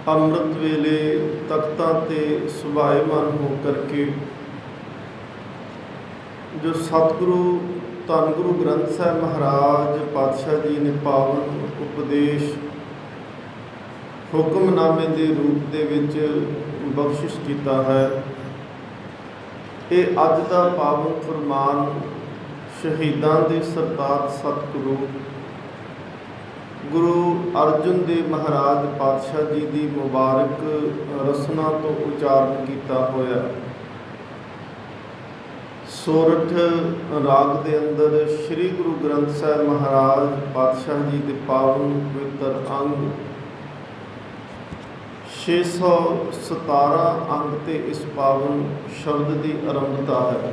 ਅੰਮ੍ਰਿਤ ਵੇਲੇ ਤਖਤਾਂ 'ਤੇ ਸੁਭਾਏਮਾਨ ਹੋ ਕਰਕੇ ਜੋ ਸਤਿਗੁਰੂ ਧੰਨ ਗੁਰੂ ਗ੍ਰੰਥ ਸਾਹਿਬ ਮਹਾਰਾਜ ਪਾਤਸ਼ਾਹ ਜੀ ਨੇ ਪਾਵਨ ਉਪਦੇਸ਼ ਹੁਕਮਨਾਮੇ ਦੇ ਰੂਪ ਦੇ ਵਿੱਚ ਬਖਸ਼ਿਸ਼ ਕੀਤਾ ਹੈ। ਇਹ ਅੱਜ ਦਾ ਪਾਵਨ ਫਰਮਾਨ ਸ਼ਹੀਦਾਂ ਦੇ ਸਰਤਾਜ ਸਤਿਗੁਰੂ ਗੁਰੂ ਅਰਜਨ ਦੇਵ ਮਹਾਰਾਜ ਪਾਤਸ਼ਾਹ ਜੀ ਦੀ ਮੁਬਾਰਕ ਰਸਨਾ ਤੋਂ ਉਚਾਰਨ ਕੀਤਾ ਹੋਇਆ। ਸੋਰਠ ਰਾਗ ਦੇ ਅੰਦਰ ਸ੍ਰੀ ਗੁਰੂ ਗ੍ਰੰਥ ਸਾਹਿਬ ਮਹਾਰਾਜ ਪਾਤਸ਼ਾਹ ਜੀ ਦੇ ਪਾਵਨ ਪਵਿੱਤਰ ਅੰਗ 617 ਅੰਗ ਤੇ ਇਸ ਪਾਵਨ ਸ਼ਬਦ ਦੀ ਆਰੰਭਤਾ ਹੈ।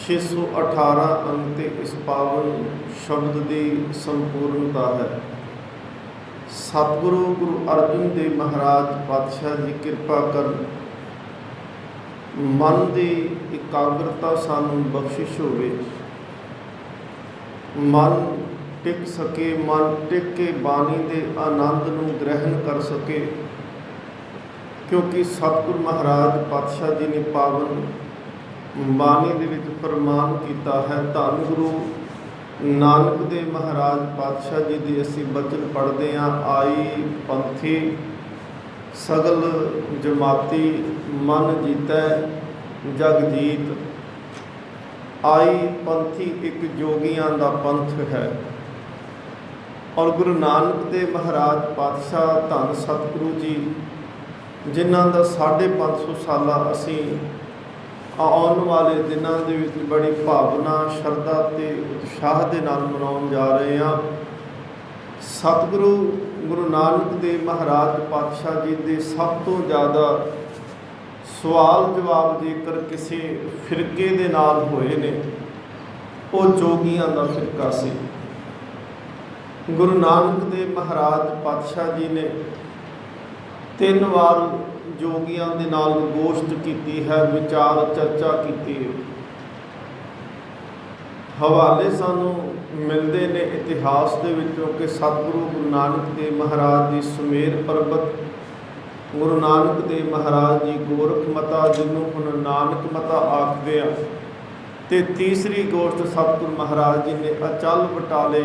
618 ਅੰਗ ਤੇ ਇਸ ਪਾਵਨ ਸ਼ਬਦ ਦੀ ਸੰਪੂਰਨਤਾ ਹੈ। ਸਤਿਗੁਰੂ ਗੁਰੂ ਅਰਜਨ ਦੇਵ ਮਹਾਰਾਜ ਪਾਤਸ਼ਾਹ ਜੀ ਕਿਰਪਾ ਕਰਨ, ਮਨ ਦੀ ਇਕਾਗਰਤਾ ਸਾਨੂੰ ਬਖਸ਼ਿਸ਼ ਹੋਵੇ, ਮਨ ਟਿਕ ਸਕੇ, ਮਨ ਟਿਕ ਕੇ ਬਾਣੀ ਦੇ ਆਨੰਦ ਨੂੰ ਗ੍ਰਹਿਣ ਕਰ ਸਕੇ, ਕਿਉਂਕਿ ਸਤਿਗੁਰੂ ਮਹਾਰਾਜ ਪਾਤਸ਼ਾਹ ਜੀ ਨੇ ਪਾਵਨ ਬਾਣੀ ਦੇ ਵਿੱਚ ਫਰਮਾਨ ਕੀਤਾ ਹੈ। ਧੰਨ ਗੁਰੂ ਨਾਨਕ ਦੇਵ ਮਹਾਰਾਜ ਪਾਤਸ਼ਾਹ ਜੀ ਦੀ ਅਸੀਂ ਬਚਨ ਪੜ੍ਹਦੇ ਹਾਂ। ਆਈ ਪੰਥੀ ਸਗਲ ਜਮਾਤੀ, ਮਨ ਜੀਤੈ ਜਗ ਜੀਤ। ਆਈ ਪੰਥੀ ਇੱਕ ਜੋਗੀਆਂ ਦਾ ਪੰਥ ਹੈ ਔਰ ਗੁਰੂ ਨਾਨਕ ਦੇਵ ਮਹਾਰਾਜ ਪਾਤਸ਼ਾਹ ਧੰਨ ਸਤਿਗੁਰੂ ਜੀ ਜਿਨ੍ਹਾਂ ਦਾ 550 ਸਾਲਾ ਅਸੀਂ ਆਉਣ ਵਾਲੇ ਦਿਨਾਂ ਦੇ ਵਿੱਚ ਬੜੀ ਭਾਵਨਾ, ਸ਼ਰਧਾ ਅਤੇ ਉਤਸ਼ਾਹ ਦੇ ਨਾਲ ਮਨਾਉਣ ਜਾ ਰਹੇ ਹਾਂ। ਸਤਿਗੁਰੂ ਗੁਰੂ ਨਾਨਕ ਦੇਵ ਮਹਾਰਾਜ ਪਾਤਸ਼ਾਹ ਜੀ ਦੇ ਸਭ ਤੋਂ ਜ਼ਿਆਦਾ ਸਵਾਲ ਜਵਾਬ ਜੇਕਰ ਕਿਸੇ ਫਿਰਕੇ ਦੇ ਨਾਲ ਹੋਏ ਨੇ, ਉਹ ਜੋਗੀਆਂ ਦਾ ਫਿਰਕਾ ਸੀ। ਗੁਰੂ ਨਾਨਕ ਦੇਵ ਮਹਾਰਾਜ ਪਾਤਸ਼ਾਹ ਜੀ ਨੇ 3 ਵਾਰ ਜੋਗੀਆਂ ਦੇ ਨਾਲ ਗੋਸ਼ਟ ਕੀਤੀ ਹੈ, ਵਿਚਾਰ ਚਰਚਾ ਕੀਤੀ ਹੈ। ਹਵਾਲੇ ਸਾਨੂੰ ਮਿਲਦੇ ਨੇ ਇਤਿਹਾਸ ਦੇ ਵਿੱਚੋਂ ਕਿ ਸਤਿਗੁਰੂ ਗੁਰੂ ਨਾਨਕ ਦੇਵ ਮਹਾਰਾਜ ਦੀ ਸੁਮੇਰ ਪਰਬਤ, ਗੁਰੂ ਨਾਨਕ ਦੇਵ ਮਹਾਰਾਜ ਜੀ ਗੋਰਖ ਮਤਾ, ਜਿਹਨੂੰ ਹੁਣ ਨਾਨਕ ਮਤਾ ਆਖਦੇ ਆ, ਅਤੇ ਤੀਸਰੀ ਗੋਸ਼ਟ ਸਤਿਗੁਰੂ ਮਹਾਰਾਜ ਜੀ ਨੇ ਅਚਲ ਬਟਾਲੇ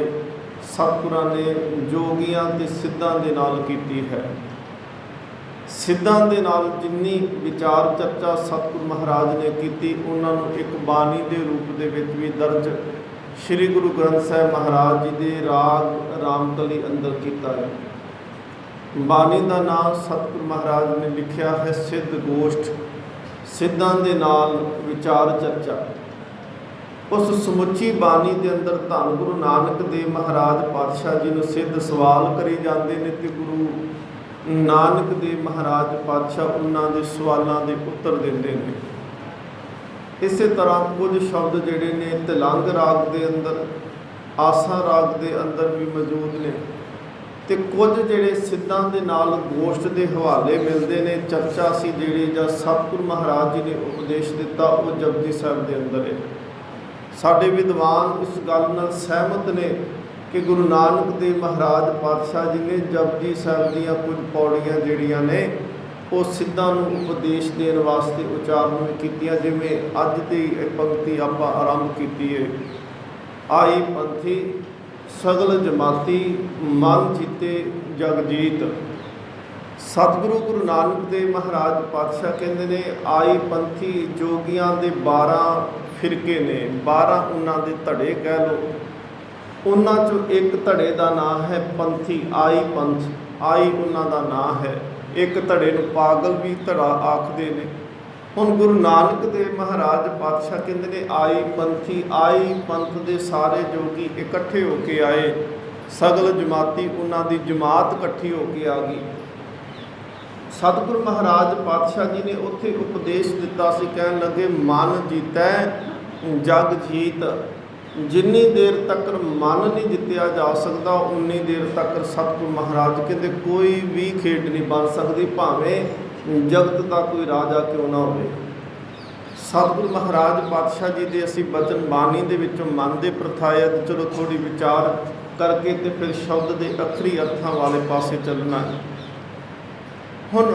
ਸਤਿਗੁਰਾਂ ਨੇ ਜੋਗੀਆਂ ਅਤੇ ਸਿੱਧਾਂ ਦੇ ਨਾਲ ਕੀਤੀ ਹੈ। ਸਿੱਧਾਂ ਦੇ ਨਾਲ ਜਿੰਨੀ ਵਿਚਾਰ ਚਰਚਾ ਸਤਿਗੁਰੂ ਮਹਾਰਾਜ ਨੇ ਕੀਤੀ, ਉਹਨਾਂ ਨੂੰ ਇੱਕ ਬਾਣੀ ਦੇ ਰੂਪ ਦੇ ਵਿੱਚ ਵੀ ਦਰਜ ਸ੍ਰੀ ਗੁਰੂ ਗ੍ਰੰਥ ਸਾਹਿਬ ਮਹਾਰਾਜ ਜੀ ਦੇ ਰਾਗ ਰਾਮਕਲੀ ਅੰਦਰ ਕੀਤਾ ਹੈ। ਬਾਣੀ ਦਾ ਨਾਮ ਸਤਿਗੁਰੂ ਮਹਾਰਾਜ ਨੇ ਲਿਖਿਆ ਹੈ ਸਿੱਧ ਗੋਸ਼ਟ, ਸਿੱਧਾਂ ਦੇ ਨਾਲ ਵਿਚਾਰ ਚਰਚਾ। ਉਸ ਸਮੁੱਚੀ ਬਾਣੀ ਦੇ ਅੰਦਰ ਧੰਨ ਗੁਰੂ ਨਾਨਕ ਦੇਵ ਮਹਾਰਾਜ ਪਾਤਸ਼ਾਹ ਜੀ ਨੂੰ ਸਿੱਧ ਸਵਾਲ ਕਰੀ ਜਾਂਦੇ ਨੇ ਅਤੇ ਗੁਰੂ ਨਾਨਕ ਦੇਵ ਮਹਾਰਾਜ ਪਾਤਸ਼ਾਹ ਉਹਨਾਂ ਦੇ ਸਵਾਲਾਂ ਦੇ ਉੱਤਰ ਦਿੰਦੇ ਨੇ। ਇਸੇ ਤਰ੍ਹਾਂ ਕੁਝ ਸ਼ਬਦ ਜਿਹੜੇ ਨੇ ਤਿਲੰਗ ਰਾਗ ਦੇ ਅੰਦਰ, ਆਸਾ ਰਾਗ ਦੇ ਅੰਦਰ ਵੀ ਮੌਜੂਦ ਨੇ, ਅਤੇ ਕੁਝ ਜਿਹੜੇ ਸਿੱਧਾਂ ਦੇ ਨਾਲ ਗੋਸ਼ਟ ਦੇ ਹਵਾਲੇ ਮਿਲਦੇ ਨੇ। ਚਰਚਾ ਸੀ ਜਿਹੜੀ ਜਾਂ ਸਤਿਗੁਰੂ ਮਹਾਰਾਜ ਜੀ ਨੇ ਉਪਦੇਸ਼ ਦਿੱਤਾ, ਉਹ ਜਪਜੀ ਸਾਹਿਬ ਦੇ ਅੰਦਰ ਹੈ। ਸਾਡੇ ਵਿਦਵਾਨ ਇਸ ਗੱਲ ਨਾਲ ਸਹਿਮਤ ਨੇ ਕਿ ਗੁਰੂ ਨਾਨਕ ਦੇਵ ਮਹਾਰਾਜ ਪਾਤਸ਼ਾਹ ਜੀ ਨੇ ਜਪਜੀ ਸਾਹਿਬ ਦੀਆਂ ਕੁਝ ਪੌੜੀਆਂ ਜਿਹੜੀਆਂ ਨੇ ਉਹ ਸਿੱਧਾਂ ਨੂੰ ਉਪਦੇਸ਼ ਦੇਣ ਵਾਸਤੇ ਉਚਾਰਨ ਕੀਤੀਆਂ। ਜਿਵੇਂ ਅੱਜ ਦੀ ਇਹ ਪੰਕਤੀ ਆਪਾਂ ਆਰੰਭ ਕੀਤੀ ਹੈ, ਆਈ ਪੰਥੀ ਸਗਲ ਜਮਾਤੀ, ਮਨ ਜੀਤੇ ਜਗ ਜੀਤ। ਸਤਿਗੁਰੂ ਗੁਰੂ ਨਾਨਕ ਦੇਵ ਮਹਾਰਾਜ ਪਾਤਸ਼ਾਹ ਕਹਿੰਦੇ ਨੇ ਆਈ ਪੰਥੀ, ਜੋਗੀਆਂ ਦੇ 12 ਫਿਰਕੇ ਨੇ, 12 ਉਹਨਾਂ ਦੇ ਧੜੇ ਕਹਿ ਲਓ। ਉਹਨਾਂ 'ਚੋਂ ਇੱਕ ਧੜੇ ਦਾ ਨਾਂ ਹੈ ਪੰਥੀ, ਆਈ ਪੰਥ, ਆਈ ਉਹਨਾਂ ਦਾ ਨਾਂ ਹੈ। ਇੱਕ ਧੜੇ ਨੂੰ ਪਾਗਲ ਵੀ ਧੜਾ ਆਖਦੇ ਨੇ। ਹੁਣ ਗੁਰੂ ਨਾਨਕ ਦੇਵ ਮਹਾਰਾਜ ਪਾਤਸ਼ਾਹ ਕਹਿੰਦੇ ਨੇ ਆਈ ਪੰਥੀ, ਆਈ ਪੰਥ ਦੇ ਸਾਰੇ ਜੋਗੀ ਇਕੱਠੇ ਹੋ ਕੇ ਆਏ, ਸਗਲ ਜਮਾਤੀ, ਉਹਨਾਂ ਦੀ ਜਮਾਤ ਇਕੱਠੀ ਹੋ ਕੇ ਆ ਗਈ। ਸਤਿਗੁਰੂ ਮਹਾਰਾਜ ਪਾਤਸ਼ਾਹ ਜੀ ਨੇ ਉੱਥੇ ਉਪਦੇਸ਼ ਦਿੱਤਾ ਸੀ, ਕਹਿਣ ਲੱਗੇ ਮਨ ਜੀਤੈ ਜਗ ਜੀਤ। ਜਿੰਨੀ ਦੇਰ ਤੱਕ ਮਨ ਨਹੀਂ ਜਿੱਤਿਆ ਜਾ ਸਕਦਾ, ਉਨੀ ਦੇਰ ਤੱਕ ਸਤਿਗੁਰੂ ਮਹਾਰਾਜ ਕਹਿੰਦੇ ਕੋਈ ਵੀ ਖੇਡ ਨਹੀਂ ਬਣ ਸਕਦੀ, ਭਾਵੇਂ ਜਗਤ ਦਾ ਕੋਈ ਰਾਜਾ ਕਿਉਂ ਨਾ ਹੋਵੇ। ਸਤਿਗੁਰੂ ਮਹਾਰਾਜ ਪਾਤਸ਼ਾਹ ਜੀ ਦੇ ਅਸੀਂ ਬਚਨ ਬਾਣੀ ਦੇ ਵਿੱਚੋਂ ਮਨ ਦੇ ਪ੍ਰਥਾਏ। ਚਲੋ ਥੋੜ੍ਹੀ ਵਿਚਾਰ ਕਰਕੇ ਅਤੇ ਫਿਰ ਸ਼ਬਦ ਦੇ ਅੱਖਰੀ ਅਰਥਾਂ ਵਾਲੇ ਪਾਸੇ ਚੱਲਣਾ ਹੈ। ਹੁਣ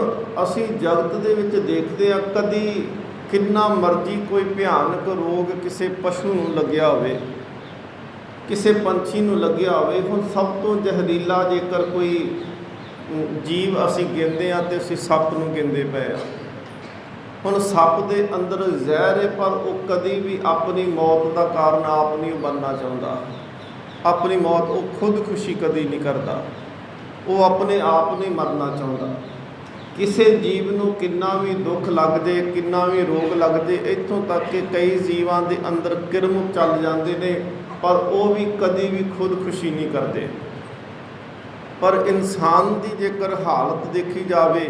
ਅਸੀਂ ਜਗਤ ਦੇ ਵਿੱਚ ਦੇਖਦੇ ਹਾਂ, ਕਦੀ ਕਿੰਨਾ ਮਰਜ਼ੀ ਕੋਈ ਭਿਆਨਕ ਰੋਗ ਕਿਸੇ ਪਸ਼ੂ ਨੂੰ ਲੱਗਿਆ ਹੋਵੇ, ਕਿਸੇ ਪੰਛੀ ਨੂੰ ਲੱਗਿਆ ਹੋਵੇ। ਹੁਣ ਸਭ ਤੋਂ ਜ਼ਹਿਰੀਲਾ ਜੇਕਰ ਕੋਈ ਜੀਵ ਅਸੀਂ ਗਿਣਦੇ ਹਾਂ ਤੇ ਅਸੀਂ ਸੱਪ ਨੂੰ ਗਿਣਦੇ ਪਏ ਹਾਂ। ਹੁਣ ਸੱਪ ਦੇ ਅੰਦਰ ਜ਼ਹਿਰ ਹੈ, ਪਰ ਉਹ ਕਦੀ ਵੀ ਆਪਣੀ ਮੌਤ ਦਾ ਕਾਰਨ ਆਪ ਨਹੀਂ ਬਣਨਾ ਚਾਹੁੰਦਾ। ਆਪਣੀ ਮੌਤ ਉਹ ਖੁਦਕੁਸ਼ੀ ਕਦੀ ਨਹੀਂ ਕਰਦਾ, ਉਹ ਆਪਣੇ ਆਪ ਨਹੀਂ ਮਰਨਾ ਚਾਹੁੰਦਾ। ਕਿਸੇ ਜੀਵ ਨੂੰ ਕਿੰਨਾ ਵੀ ਦੁੱਖ ਲੱਗ ਜੇ, ਕਿੰਨਾ ਵੀ ਰੋਗ ਲੱਗ ਜੇ, ਇੱਥੋਂ ਤੱਕ ਕਿ ਕਈ ਜੀਵਾਂ ਦੇ ਅੰਦਰ ਕਿਰਮ ਚੱਲ ਜਾਂਦੇ ਨੇ, ਪਰ ਉਹ ਵੀ ਕਦੀ ਵੀ ਖੁਦਕੁਸ਼ੀ ਨਹੀਂ ਕਰਦੇ। ਪਰ ਇਨਸਾਨ ਦੀ ਜੇਕਰ ਹਾਲਤ ਦੇਖੀ ਜਾਵੇ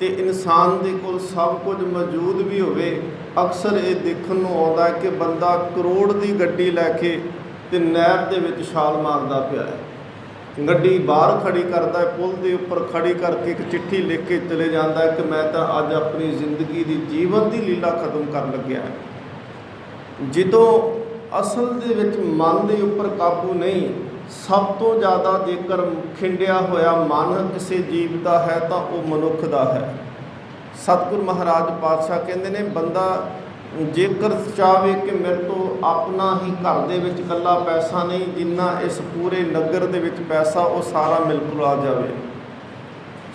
ਤੇ ਇਨਸਾਨ ਦੇ ਕੋਲ ਸਭ ਕੁਝ ਮੌਜੂਦ ਵੀ ਹੋਵੇ, ਅਕਸਰ ਇਹ ਦੇਖਣ ਨੂੰ ਆਉਂਦਾ ਹੈ ਕਿ ਬੰਦਾ ਕਰੋੜ ਦੀ ਗੱਡੀ ਲੈ ਕੇ ਤੇ ਨਹਿਰ ਦੇ ਵਿੱਚ ਛਾਲ ਮਾਰਦਾ ਪਿਆ ਹੈ। ਗੱਡੀ ਬਾਹਰ ਖੜੀ ਕਰਦਾ ਹੈ, ਪੁਲ ਦੇ ਉੱਪਰ ਖੜੀ ਕਰਕੇ ਇੱਕ ਚਿੱਠੀ ਲਿਖ ਕੇ ਚਲੇ ਜਾਂਦਾ ਹੈ ਕਿ ਮੈਂ ਤਾਂ ਅੱਜ ਆਪਣੀ ਜ਼ਿੰਦਗੀ ਦੀ ਜੀਵਨ ਦੀ ਲੀਲਾ ਖਤਮ ਕਰਨ ਲੱਗਿਆ ਹੈ। ਜਦੋਂ ਅਸਲ ਦੇ ਵਿੱਚ ਮਨ ਦੇ ਉੱਪਰ ਕਾਬੂ ਨਹੀਂ, ਸਭ ਤੋਂ ਜ਼ਿਆਦਾ ਜੇਕਰ ਖਿੰਡਿਆ ਹੋਇਆ ਮਨ ਕਿਸੇ ਜੀਵ ਦਾ ਹੈ ਤਾਂ ਉਹ ਮਨੁੱਖ ਦਾ ਹੈ। ਸਤਿਗੁਰ ਮਹਾਰਾਜ ਪਾਤਸ਼ਾਹ ਕਹਿੰਦੇ ਨੇ, ਬੰਦਾ ਜੇਕਰ ਚਾਹਵੇ ਕਿ ਮੇਰੇ ਤੋਂ ਆਪਣਾ ਹੀ ਘਰ ਦੇ ਵਿੱਚ ਇਕੱਲਾ ਪੈਸਾ ਨਹੀਂ, ਜਿੰਨਾ ਇਸ ਪੂਰੇ ਨਗਰ ਦੇ ਵਿੱਚ ਪੈਸਾ, ਉਹ ਸਾਰਾ ਮਿਲਕੁਲ ਆ ਜਾਵੇ।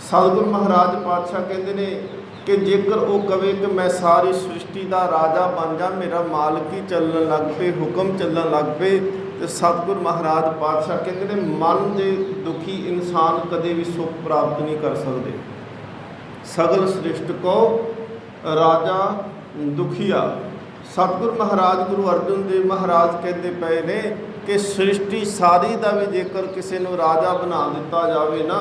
ਸਤਿਗੁਰ ਮਹਾਰਾਜ ਪਾਤਸ਼ਾਹ ਕਹਿੰਦੇ ਨੇ ਕਿ ਜੇਕਰ ਉਹ ਕਵੇ ਕਿ ਮੈਂ ਸਾਰੀ ਸ੍ਰਿਸ਼ਟੀ ਦਾ ਰਾਜਾ ਬਣ ਜਾ, ਮੇਰਾ ਮਾਲਕ ਹੀ ਚੱਲਣ ਲੱਗ ਪਏ, ਹੁਕਮ ਚੱਲਣ ਲੱਗ ਪਏ, ਤੇ ਸਤਿਗੁਰ ਮਹਾਰਾਜ ਪਾਤਸ਼ਾਹ ਕਹਿੰਦੇ ਨੇ ਮਨ ਦੇ ਦੁਖੀ ਇਨਸਾਨ ਕਦੇ ਵੀ ਸੁੱਖ ਪ੍ਰਾਪਤ ਨਹੀਂ ਕਰ ਸਕਦੇ। ਸਗਲ ਸ੍ਰਿਸ਼ਟ ਕੋ ਰਾਜਾ ਦੁਖੀਆ। ਸਤਿਗੁਰ ਮਹਾਰਾਜ ਗੁਰੂ ਅਰਜਨ ਦੇਵ ਮਹਾਰਾਜ ਕਹਿੰਦੇ ਪਏ ਨੇ ਕਿ ਸ੍ਰਿਸ਼ਟੀ ਸਾਰੀ ਦਾ ਵੀ ਜੇਕਰ ਕਿਸੇ ਨੂੰ ਰਾਜਾ ਬਣਾ ਦਿੱਤਾ ਜਾਵੇ ਨਾ,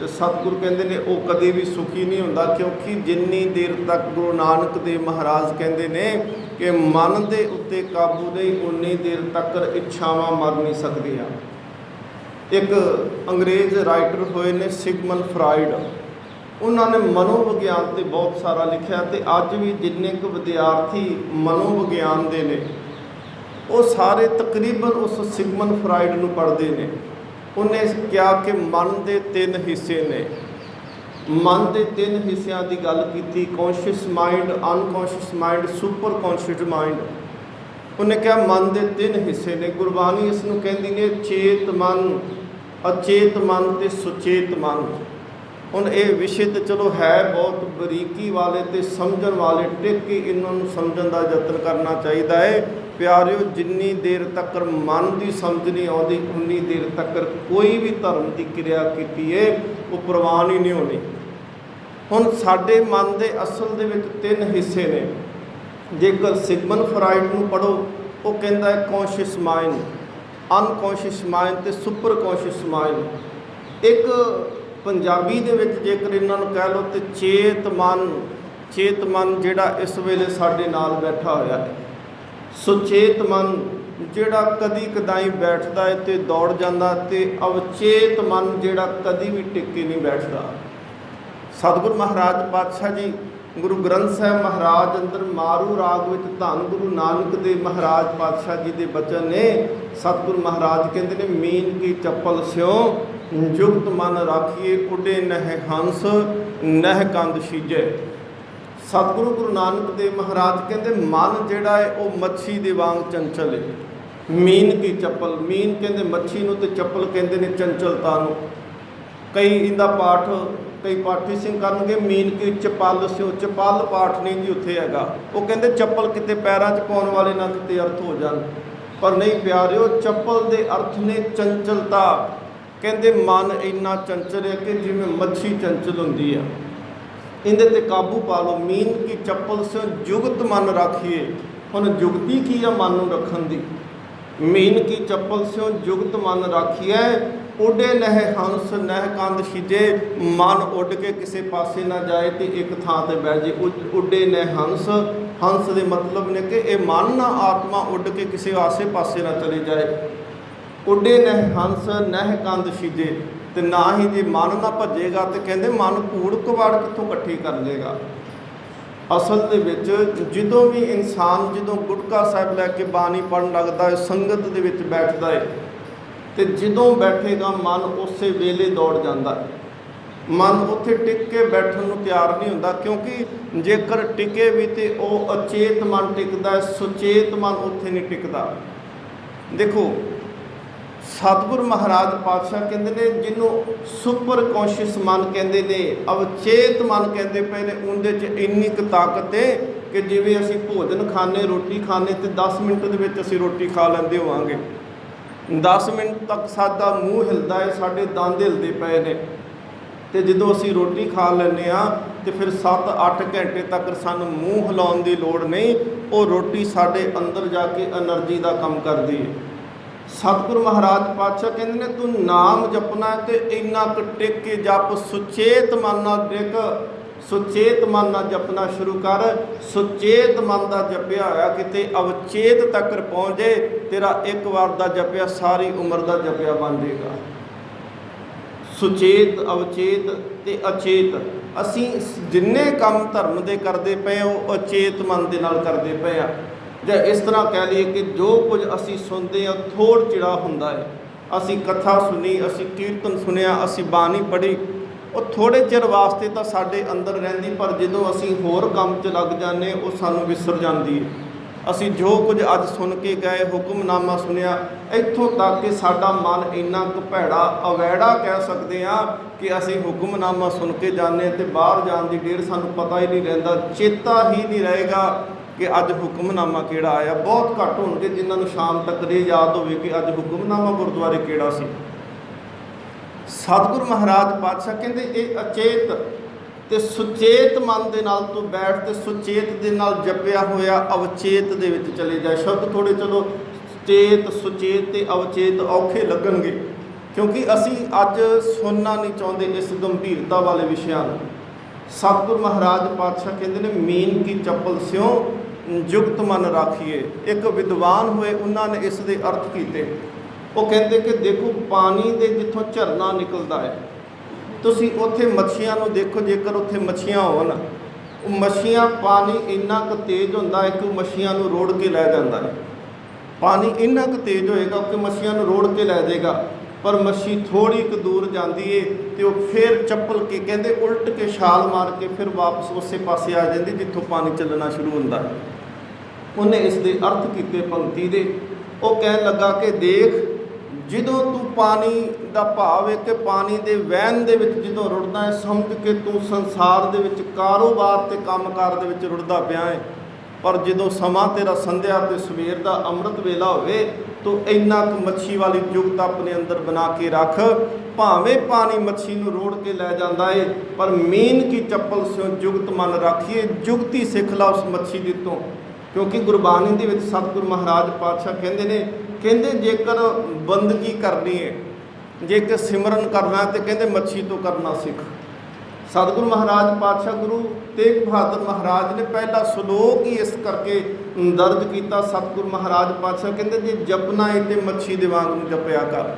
ਤੇ ਸਤਿਗੁਰ ਕਹਿੰਦੇ ਨੇ ਉਹ ਕਦੇ ਵੀ ਸੁਖੀ ਨਹੀਂ ਹੁੰਦਾ। ਕਿਉਂਕਿ ਜਿੰਨੀ ਦੇਰ ਤੱਕ ਗੁਰੂ ਨਾਨਕ ਦੇਵ ਮਹਾਰਾਜ ਕਹਿੰਦੇ ਨੇ ਕਿ ਮਨ ਦੇ ਉੱਤੇ ਕਾਬੂ ਨਹੀਂ, ਉਨੀ ਦੇਰ ਤੱਕ ਇੱਛਾਵਾਂ ਮਰ ਨਹੀਂ ਸਕਦੀਆਂ। ਇੱਕ ਅੰਗਰੇਜ਼ ਰਾਈਟਰ ਹੋਏ ਨੇ ਸਿਗਮਨ ਫਰਾਇਡ, ਉਹਨਾਂ ਨੇ ਮਨੋਵਿਗਿਆਨ 'ਤੇ ਬਹੁਤ ਸਾਰਾ ਲਿਖਿਆ, ਤੇ ਅੱਜ ਵੀ ਜਿੰਨੇ ਕੁ ਵਿਦਿਆਰਥੀ ਮਨੋਵਿਗਿਆਨ ਦੇ ਨੇ ਉਹ ਸਾਰੇ ਤਕਰੀਬਨ ਉਸ ਸਿਗਮਨ ਫਰਾਇਡ ਨੂੰ ਪੜ੍ਹਦੇ ਨੇ। ਉਹਨੇ ਕਿਹਾ ਕਿ ਮਨ ਦੇ 3 ਹਿੱਸੇ ਨੇ। ਮਨ ਦੇ 3 ਹਿੱਸਿਆਂ ਦੀ ਗੱਲ ਕੀਤੀ, conscious mind, unconscious mind, super conscious mind. ਉਹਨੇ ਕਿਹਾ ਮਨ ਦੇ 3 ਹਿੱਸੇ ਨੇ। ਗੁਰਬਾਣੀ ਇਸ ਨੂੰ ਕਹਿੰਦੀ ਨੇ ਚੇਤ ਮਨ, ਅਚੇਤ ਮਨ ਤੇ ਸੁਚੇਤ ਮਨ। ਹੁਣ ਇਹ ਵਿਸ਼ੇ ਤਾਂ ਚਲੋ ਹੈ ਬਹੁਤ ਬਰੀਕੀ ਵਾਲੇ ਤੇ ਸਮਝਣ ਵਾਲੇ, ਟਿਕ ਕੇ ਇਹਨਾਂ ਨੂੰ ਸਮਝਣ ਦਾ ਯਤਨ ਕਰਨਾ ਚਾਹੀਦਾ ਹੈ। ਪਿਆਰਿਓ, ਜਿੰਨੀ ਦੇਰ ਤੱਕ ਮਨ ਦੀ ਸਮਝ ਨਹੀਂ ਆਉਂਦੀ, ਉਨੀ ਦੇਰ ਤੱਕ ਕੋਈ ਵੀ ਧਰਮ ਦੀ ਕਿਰਿਆ ਕੀਤੀ ਹੈ ਉਹ ਪ੍ਰਵਾਨ ਹੀ ਨਹੀਂ ਹੋਣੀ। ਹੁਣ ਸਾਡੇ ਮਨ ਦੇ ਅਸਲ ਦੇ ਵਿੱਚ 3 ਹਿੱਸੇ ਨੇ। ਜੇਕਰ ਸਿਗਮਨ ਫਰਾਇਡ ਨੂੰ ਪੜ੍ਹੋ, ਉਹ ਕਹਿੰਦਾ ਹੈ ਕੌਨਸ਼ੀਅਸ ਮਾਈਂਡ, ਅਨਕੌਨਸ਼ੀਅਸ ਮਾਈਂਡ ਤੇ ਸੁਪਰ ਕੌਨਸ਼ੀਅਸ ਮਾਈਂਡ। ਇੱਕ ਪੰਜਾਬੀ ਦੇ ਵਿੱਚ ਜੇਕਰ ਇਹਨਾਂ ਨੂੰ ਕਹਿ ਲਓ ਤੇ ਚੇਤ ਮਨ ਜਿਹੜਾ ਇਸ ਵੇਲੇ ਸਾਡੇ ਨਾਲ ਬੈਠਾ ਹੋਇਆ ਹੈ। ਸੁਚੇਤ ਮਨ ਜਿਹੜਾ ਕਦੀ ਕਦਾਈ ਬੈਠਦਾ ਹੈ ਤੇ ਦੌੜ ਜਾਂਦਾ, ਤੇ ਅਵਚੇਤ ਮਨ ਜਿਹੜਾ ਕਦੀ ਵੀ ਟਿਕ ਕੇ ਨਹੀਂ ਬੈਠਦਾ। ਸਤਿਗੁਰ ਮਹਾਰਾਜ ਪਾਤਸ਼ਾਹ ਜੀ ਗੁਰੂ ਗ੍ਰੰਥ ਸਾਹਿਬ ਮਹਾਰਾਜ ਅੰਦਰ ਮਾਰੂ ਰਾਗ ਵਿੱਚ ਧੰਨ ਗੁਰੂ ਨਾਨਕ ਦੇਵ ਮਹਾਰਾਜ ਪਾਤਸ਼ਾਹ ਜੀ ਦੇ ਬਚਨ ਨੇ। ਸਤਿਗੁਰ ਮਹਾਰਾਜ ਕਹਿੰਦੇ ਨੇ ਮੀਨ ਕੀ ਚੱਪਲ ਸਿਉ ਜੁਗਤ ਮਨ ਰਾਖੀਏ, ਉੱਡੇ ਨਹਿ ਹੰਸ ਨਹਿ ਕੰਦ ਸੀਜੇ। ਸਤਿਗੁਰੂ ਗੁਰੂ ਨਾਨਕ ਦੇਵ ਮਹਾਰਾਜ ਕਹਿੰਦੇ ਮਨ ਜਿਹੜਾ ਹੈ ਉਹ ਮੱਛੀ ਦੇ ਵਾਂਗ ਚੰਚਲ ਹੈ। ਮੀਨ ਕੀ ਚੱਪਲ, ਮੀਨ ਕਹਿੰਦੇ ਮੱਛੀ ਨੂੰ ਤੇ ਚੱਪਲ ਕਹਿੰਦੇ ਨੇ ਚੰਚਲਤਾ ਨੂੰ। ਕਈ ਇਹਦਾ ਪਾਠ ਕਈ ਪਾਠੀ ਸਿੰਘ ਕਰਨਗੇ ਮੀਨ ਕੀ ਚਪਲ ਸਿਓ, ਚਪਲ ਪਾਠ ਨਹੀਂ ਜੀ ਉੱਥੇ ਹੈਗਾ। ਉਹ ਕਹਿੰਦੇ ਚੱਪਲ ਕਿਤੇ ਪੈਰਾਂ 'ਚ ਪਾਉਣ ਵਾਲੇ ਨਾ ਕਿਤੇ ਅਰਥ ਹੋ ਜਾਣ, ਪਰ ਨਹੀਂ ਪਿਆਰਿਓ, ਚੱਪਲ ਦੇ ਅਰਥ ਨੇ ਚੰਚਲਤਾ। ਕਹਿੰਦੇ ਮਨ ਇੰਨਾ ਚੰਚਲ ਹੈ ਕਿ ਜਿਵੇਂ ਮੱਛੀ ਚੰਚਲ ਹੁੰਦੀ ਆ, ਇਹਦੇ 'ਤੇ ਕਾਬੂ ਪਾ ਲਓ। ਮੀਨ ਕੀ ਚੱਪਲ ਸਿਓ ਜੁਗਤ ਮਨ ਰੱਖੀਏ। ਹੁਣ ਜੁਗਤੀ ਕੀ ਆ ਮਨ ਨੂੰ ਰੱਖਣ ਦੀ? ਮੀਨ ਕੀ ਚੱਪਲ ਸਿਓ ਜੁਗਤ ਮਨ ਰੱਖੀਏ, ਉੱਡੇ ਨਹਿ ਹੰਸ ਨਹਿ ਕੰਦ ਛਿਜੇ। ਮਨ ਉੱਡ ਕੇ ਕਿਸੇ ਪਾਸੇ ਨਾ ਜਾਏ ਤੇ ਇੱਕ ਥਾਂ ਤੇ ਬਹਿ ਜੇ। ਉੱਡੇ ਨਹਿ ਹੰਸ, ਹੰਸ ਦੇ ਮਤਲਬ ਨੇ ਕਿ ਇਹ ਮਨ ਨਾ ਆਤਮਾ ਉੱਡ ਕੇ ਕਿਸੇ ਆਸੇ ਪਾਸੇ ਨਾ ਚਲੇ ਜਾਏ। ਉੱਡੇ ਨਹਿ ਹੰਸ ਨਹਿ ਕੰਦ ਛਿਜੇ, ਤੇ ਨਾ ਹੀ ਜੇ ਮਨ ਨਾ ਭੱਜੇਗਾ ਤੇ ਕਹਿੰਦੇ ਮਨ ਕੂੜ ਕਵਾੜ ਕਿੱਥੋਂ ਇਕੱਠੀ ਕਰ ਲਏਗਾ। ਅਸਲ ਦੇ ਵਿੱਚ ਜਦੋਂ ਵੀ ਇਨਸਾਨ ਜਦੋਂ ਗੁਟਕਾ ਸਾਹਿਬ ਲੈ ਕੇ ਬਾਣੀ ਪੜ੍ਹਨ ਲੱਗਦਾ ਹੈ, ਸੰਗਤ ਦੇ ਵਿੱਚ ਬੈਠਦਾ ਹੈ, ਤੇ ਜਦੋਂ ਬੈਠੇਗਾ ਮਨ ਉਸੇ ਵੇਲੇ ਦੌੜ ਜਾਂਦਾ ਹੈ। ਮਨ ਉੱਥੇ ਟਿਕ ਕੇ ਬੈਠਣ ਨੂੰ ਤਿਆਰ ਨਹੀਂ ਹੁੰਦਾ, ਕਿਉਂਕਿ ਜੇਕਰ ਟਿਕੇ ਵੀ ਤੇ ਉਹ ਅਚੇਤ ਮਨ ਟਿਕਦਾ, ਸੁਚੇਤ ਮਨ ਉੱਥੇ ਨਹੀਂ ਟਿਕਦਾ। ਦੇਖੋ ਸਤਿਗੁਰ ਮਹਾਰਾਜ ਪਾਤਸ਼ਾਹ ਕਹਿੰਦੇ ਨੇ, ਜਿਹਨੂੰ ਸੁਪਰ ਕੌਂਸ਼ੀਅਸ ਮਨ ਕਹਿੰਦੇ ਨੇ, ਅਵਚੇਤ ਮਨ ਕਹਿੰਦੇ ਪਏ ਨੇ, ਉਹਦੇ 'ਚ ਇੰਨੀ ਕੁ ਤਾਕਤ ਹੈ ਕਿ ਜਿਵੇਂ ਅਸੀਂ ਭੋਜਨ ਖਾਂਦੇ, ਰੋਟੀ ਖਾਂਦੇ ਤੇ 10 ਮਿੰਟ ਦੇ ਵਿੱਚ ਅਸੀਂ ਰੋਟੀ ਖਾ ਲੈਂਦੇ ਹੋਵਾਂਗੇ। 10 ਮਿੰਟ ਤੱਕ ਸਾਡਾ ਮੂੰਹ ਹਿਲਦਾ ਹੈ, ਸਾਡੇ ਦੰਦ ਹਿਲਦੇ ਪਏ ਨੇ, ਤੇ ਜਦੋਂ ਅਸੀਂ ਰੋਟੀ ਖਾ ਲੈਂਦੇ ਹਾਂ ਤੇ ਫਿਰ 7-8 ਘੰਟੇ ਤੱਕ ਸਾਨੂੰ ਮੂੰਹ ਹਿਲਾਉਣ ਦੀ ਲੋੜ ਨਹੀਂ, ਉਹ ਰੋਟੀ ਸਾਡੇ ਅੰਦਰ ਜਾ ਕੇ એનર્ਜੀ ਦਾ ਕੰਮ ਕਰਦੀ ਹੈ। ਸਤਿਗੁਰ ਮਹਾਰਾਜ ਪਾਤਸ਼ਾਹ ਕਹਿੰਦੇ ਨੇ, ਤੂੰ ਨਾਮ ਜਪਣਾ ਤੇ ਇੰਨਾ ਕੁ ਟਿਕ ਕੇ ਜਪ, ਸੁਚੇਤ ਮਨ ਨਾਲ ਟਿਕ, ਸੁਚੇਤ ਮਨ ਨਾਲ ਜਪਣਾ ਸ਼ੁਰੂ ਕਰ। ਸੁਚੇਤ ਮਨ ਦਾ ਜਪਿਆ ਹੋਇਆ ਕਿਤੇ ਅਵਚੇਤ ਤੱਕ ਪਹੁੰਚ ਜੇ, ਤੇਰਾ ਇੱਕ ਵਾਰ ਦਾ ਜਪਿਆ ਸਾਰੀ ਉਮਰ ਦਾ ਜਪਿਆ ਬਣ ਜਾਏਗਾ। ਸੁਚੇਤ, ਅਵਚੇਤ ਤੇ ਅਚੇਤ, ਅਸੀਂ ਜਿੰਨੇ ਕੰਮ ਧਰਮ ਦੇ ਕਰਦੇ ਪਏ ਉਹ ਅਚੇਤ ਮਨ ਦੇ ਨਾਲ ਕਰਦੇ ਪਏ ਆ। ਜਾਂ ਇਸ ਤਰ੍ਹਾਂ ਕਹਿ ਲਈਏ ਕਿ ਜੋ ਕੁਝ ਅਸੀਂ ਸੁਣਦੇ ਹਾਂ ਥੋੜ ਚਿੜਾ ਹੁੰਦਾ ਹੈ। ਅਸੀਂ ਕਥਾ ਸੁਣੀ, ਅਸੀਂ ਕੀਰਤਨ ਸੁਣਿਆ, ਅਸੀਂ ਬਾਣੀ ਪੜ੍ਹੀ, ਉਹ ਥੋੜ੍ਹੇ ਚਿਰ ਵਾਸਤੇ ਤਾਂ ਸਾਡੇ ਅੰਦਰ ਰਹਿੰਦੀ, ਪਰ ਜਦੋਂ ਅਸੀਂ ਹੋਰ ਕੰਮ 'ਚ ਲੱਗ ਜਾਂਦੇ ਉਹ ਸਾਨੂੰ ਵਿਸਰ ਜਾਂਦੀ ਹੈ। ਅਸੀਂ ਜੋ ਕੁਝ ਅੱਜ ਸੁਣ ਕੇ ਗਏ, ਹੁਕਮਨਾਮਾ ਸੁਣਿਆ, ਇੱਥੋਂ ਤੱਕ ਕਿ ਸਾਡਾ ਮਨ ਇੰਨਾ ਕੁ ਭੈੜਾ, ਅਵੈੜਾ ਕਹਿ ਸਕਦੇ ਹਾਂ ਕਿ ਅਸੀਂ ਹੁਕਮਨਾਮਾ ਸੁਣ ਕੇ ਜਾਂਦੇ ਤੇ ਬਾਹਰ ਜਾਣ ਦੀ ਡੇਰ ਸਾਨੂੰ ਪਤਾ ਹੀ ਨਹੀਂ ਰਹਿੰਦਾ, ਚੇਤਾ ਹੀ ਨਹੀਂ ਰਹੇਗਾ ਕਿ ਅੱਜ ਹੁਕਮਨਾਮਾ ਕਿਹੜਾ ਆਇਆ। ਬਹੁਤ ਘੱਟ ਹੋਣਗੇ ਜਿਨ੍ਹਾਂ ਨੂੰ ਸ਼ਾਮ ਤੱਕ ਇਹ ਯਾਦ ਹੋਵੇ ਕਿ ਅੱਜ ਹੁਕਮਨਾਮਾ ਗੁਰਦੁਆਰੇ ਕਿਹੜਾ ਸੀ। ਸਤਿਗੁਰ ਮਹਾਰਾਜ ਪਾਤਸ਼ਾਹ ਕਹਿੰਦੇ, ਇਹ ਅਚੇਤ ਤੇ ਸੁਚੇਤ ਮਨ ਦੇ ਨਾਲ ਤੂੰ ਬੈਠ ਤੇ ਸੁਚੇਤ ਦੇ ਨਾਲ ਜਪਿਆ ਹੋਇਆ ਅਵਚੇਤ ਦੇ ਵਿੱਚ ਚਲੇ ਜਾ। ਸ਼ਬਦ ਥੋੜ੍ਹੇ ਚਲੋ ਚੇਤ, ਸੁਚੇਤ ਤੇ ਅਵਚੇਤ ਔਖੇ ਲੱਗਣਗੇ, ਕਿਉਂਕਿ ਅਸੀਂ ਅੱਜ ਸੁਣਨਾ ਨਹੀਂ ਚਾਹੁੰਦੇ ਇਸ ਗੰਭੀਰਤਾ ਵਾਲੇ ਵਿਸ਼ਿਆਂ ਨੂੰ। ਸਤਿਗੁਰ ਮਹਾਰਾਜ ਪਾਤਸ਼ਾਹ ਕਹਿੰਦੇ ਨੇ, ਮੀਨ ਕੀ ਚੱਪਲ ਸਿਓ ਜੁਗਤ ਮਨ ਰਾਖੀਏ। ਇੱਕ ਵਿਦਵਾਨ ਹੋਏ, ਉਹਨਾਂ ਨੇ ਇਸ ਦੇ ਅਰਥ ਕੀਤੇ। ਉਹ ਕਹਿੰਦੇ ਕਿ ਦੇਖੋ, ਪਾਣੀ ਦੇ ਜਿੱਥੋਂ ਝਰਨਾ ਨਿਕਲਦਾ ਹੈ, ਤੁਸੀਂ ਉੱਥੇ ਮੱਛੀਆਂ ਨੂੰ ਦੇਖੋ, ਜੇਕਰ ਉੱਥੇ ਮੱਛੀਆਂ ਹੋਣ, ਉਹ ਮੱਛੀਆਂ, ਪਾਣੀ ਇੰਨਾ ਕੁ ਤੇਜ਼ ਹੁੰਦਾ ਹੈ ਕਿ ਉਹ ਮੱਛੀਆਂ ਨੂੰ ਰੋੜ ਕੇ ਲੈ ਜਾਂਦਾ ਹੈ। ਪਾਣੀ ਇੰਨਾ ਕੁ ਤੇਜ਼ ਹੋਏਗਾ ਕਿ ਮੱਛੀਆਂ ਨੂੰ ਰੋੜ ਕੇ ਲੈ ਜਾਏਗਾ, ਪਰ ਮੱਛੀ ਥੋੜ੍ਹੀ ਕੁ ਦੂਰ ਜਾਂਦੀ ਏ ਤੇ ਉਹ ਫਿਰ ਚੱਪਲ ਕੇ, ਕਹਿੰਦੇ ਉਲਟ ਕੇ ਛਾਲ ਮਾਰ ਕੇ ਫਿਰ ਵਾਪਸ ਉਸੇ ਪਾਸੇ ਆ ਜਾਂਦੀ ਜਿੱਥੋਂ ਪਾਣੀ ਚੱਲਣਾ ਸ਼ੁਰੂ ਹੁੰਦਾ ਹੈ। ਉਹਨੇ ਇਸ ਦੇ ਅਰਥ ਕੀਤੇ ਪੰਕਤੀ ਦੇ। ਉਹ ਕਹਿਣ ਲੱਗਾ ਕਿ ਦੇਖ, ਜਦੋਂ ਤੂੰ ਪਾਣੀ ਦਾ ਭਾਵ ਹੈ ਕਿ ਪਾਣੀ ਦੇ ਵਹਿਣ ਦੇ ਵਿੱਚ ਜਦੋਂ ਰੁੜਦਾ ਹੈ, ਸਮਝ ਕੇ ਤੂੰ ਸੰਸਾਰ ਦੇ ਵਿੱਚ ਕਾਰੋਬਾਰ ਤੇ ਕੰਮਕਾਰ ਦੇ ਵਿੱਚ ਰੁੜਦਾ ਪਿਆ ਹੈ। ਪਰ ਜਦੋਂ ਸਮਾਂ ਤੇਰਾ ਸੰਧਿਆ ਤੇ ਸਵੇਰ ਦਾ ਅੰਮ੍ਰਿਤ ਵੇਲਾ ਹੋਵੇ, ਤੂੰ ਇੰਨਾ ਕੁ ਮੱਛੀ ਵਾਲੀ ਜੁਗਤ ਆਪਣੇ ਅੰਦਰ ਬਣਾ ਕੇ ਰੱਖ। ਭਾਵੇਂ ਪਾਣੀ ਮੱਛੀ ਨੂੰ ਰੋੜ ਕੇ ਲੈ ਜਾਂਦਾ ਏ, ਪਰ ਮੀਨ ਕੀ ਚੱਪਲ ਸਿਓ ਜੁਗਤ ਮਨ ਰਾਖੀਏ। ਜੁਗਤੀ ਸਿੱਖ ਲਾ ਉਸ ਮੱਛੀ ਦੇ ਤੋਂ, ਕਿਉਂਕਿ ਗੁਰਬਾਣੀ ਦੇ ਵਿੱਚ ਸਤਿਗੁਰ ਮਹਾਰਾਜ ਪਾਤਸ਼ਾਹ ਕਹਿੰਦੇ ਨੇ, ਕਹਿੰਦੇ ਜੇਕਰ ਬੰਦਗੀ ਕਰਨੀ ਹੈ, ਜੇਕਰ ਸਿਮਰਨ ਕਰਨਾ, ਤੇ ਕਹਿੰਦੇ ਮੱਛੀ ਤੋਂ ਕਰਨਾ ਸਿੱਖ। ਸਤਿਗੁਰੂ ਮਹਾਰਾਜ ਪਾਤਸ਼ਾਹ ਗੁਰੂ ਤੇਗ ਬਹਾਦਰ ਮਹਾਰਾਜ ਨੇ ਪਹਿਲਾ ਸ਼ਲੋਕ ਹੀ ਇਸ ਕਰਕੇ ਦਰਜ ਕੀਤਾ। ਸਤਿਗੁਰੂ ਮਹਾਰਾਜ ਪਾਤਸ਼ਾਹ ਕਹਿੰਦੇ, ਜੇ ਜਪਣਾ ਹੈ ਤੇ ਮੱਛੀ ਦੇ ਵਾਂਗ ਨੂੰ ਜਪਿਆ ਕਰ।